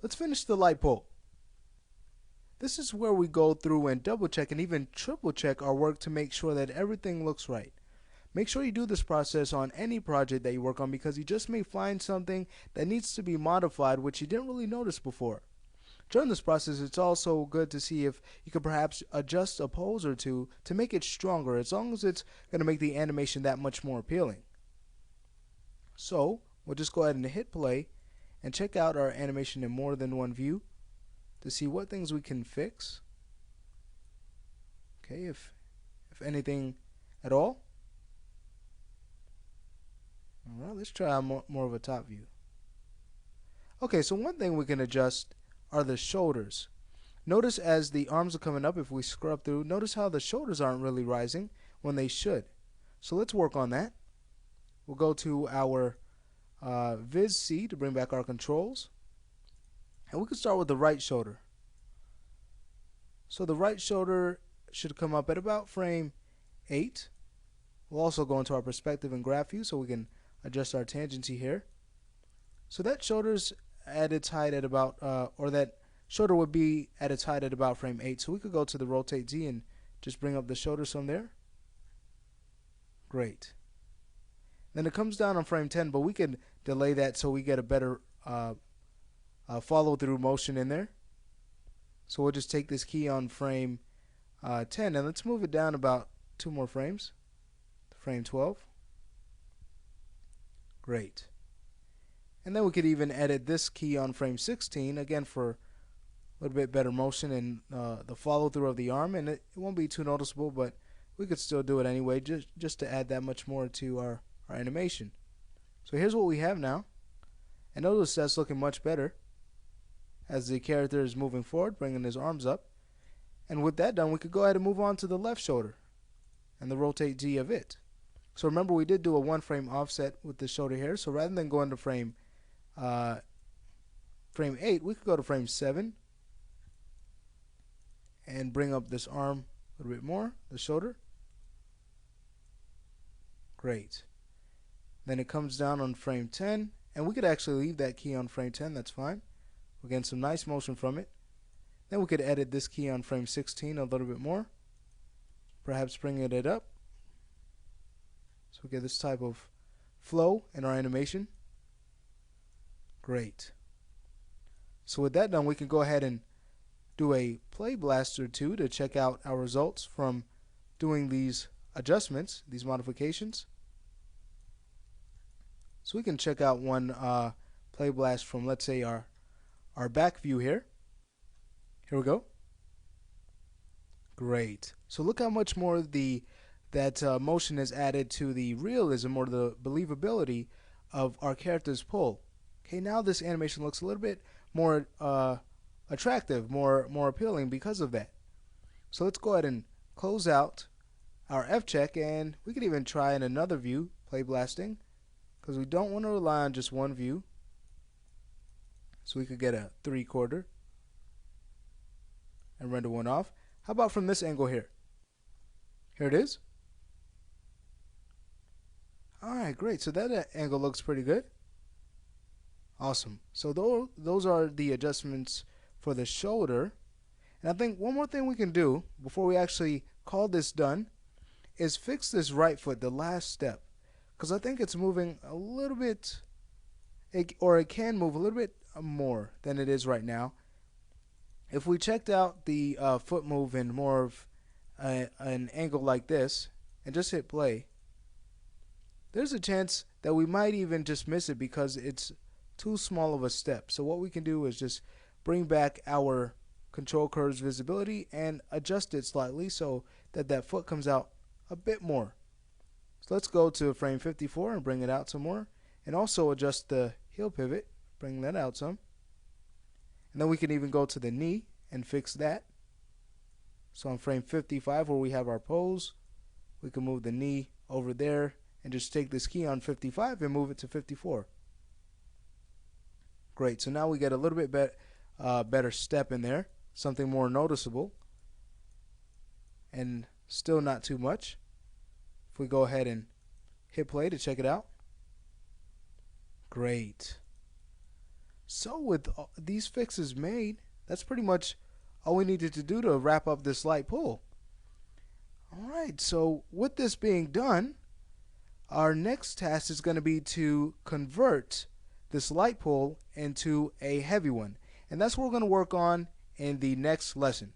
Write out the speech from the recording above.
Let's finish the light pole. This is where we go through and double check and even triple check our work to make sure that everything looks right. Make sure you do this process on any project that you work on because you just may find something that needs to be modified which you didn't really notice before. During this process, it's also good to see if you could perhaps adjust a pose or two to make it stronger, as long as it's going to make the animation that much more appealing. So, we'll just go ahead and hit play and check out our animation in more than one view to see what things we can fix. Okay, if anything at all. Alright, let's try more of a top view. Okay, so one thing we can adjust are the shoulders. Notice as the arms are coming up, if we scrub through, notice how the shoulders aren't really rising when they should. So let's work on that. We'll go to our Viz C to bring back our controls. And we can start with the right shoulder. So the right shoulder should come up at about frame 8. We'll also go into our perspective and graph view so we can adjust our tangency here. So that shoulder's at its height at about, or that shoulder would be at its height at about frame 8. So we could go to the rotate Z and just bring up the shoulders from there. Great. Then it comes down on frame 10, but we can delay that so we get a better follow through motion in there. So we'll just take this key on frame 10 and let's move it down about 2 more frames to frame 12. Great. And then we could even edit this key on frame 16 again for a little bit better motion and the follow through of the arm, and it won't be too noticeable, but we could still do it anyway just to add that much more to our animation. So here's what we have now, and notice that's looking much better as the character is moving forward, bringing his arms up. And with that done, we could go ahead and move on to the left shoulder and the rotate Z of it. So remember, we did do a 1 frame offset with the shoulder here, so rather than going to frame 8, we could go to frame 7 and bring up this arm a little bit more, the shoulder. Great. Then it comes down on frame 10, and we could actually leave that key on frame 10, that's fine. We're getting some nice motion from it. Then we could edit this key on frame 16 a little bit more, perhaps bringing it up so we get this type of flow in our animation. Great. So with that done, we can go ahead and do a play blast or two to check out our results from doing these adjustments, these modifications. So we can check out one play blast from, let's say, our back view here. Here we go. Great. So look how much more that motion is added to the realism or the believability of our character's pull. Okay, now this animation looks a little bit more attractive, more appealing because of that. So let's go ahead and close out our F check, and we could even try in another view, play blasting, because we don't want to rely on just one view. So we could get a 3/4 and render one off. How about from this angle here? Here it is. Alright, great. So that angle looks pretty good. Awesome. So those are the adjustments for the shoulder. And I think one more thing we can do before we actually call this done is fix this right foot, the last step. Because I think it's moving a little bit, or it can move a little bit more than it is right now. If we checked out the foot move in more of an angle like this and just hit play, there's a chance that we might even just miss it because it's too small of a step. So what we can do is just bring back our control curves visibility and adjust it slightly so that that foot comes out a bit more. So let's go to frame 54 and bring it out some more, and also adjust the heel pivot, bring that out some. And then we can even go to the knee and fix that. So on frame 55 where we have our pose, we can move the knee over there and just take this key on 55 and move it to 54. Great, so now we get a little bit better step in there, something more noticeable, and still not too much. If we go ahead and hit play to check it out. Great. So with these fixes made, that's pretty much all we needed to do to wrap up this light pole. Alright, so with this being done, our next task is going to be to convert this light pole into a heavy one. And that's what we're going to work on in the next lesson.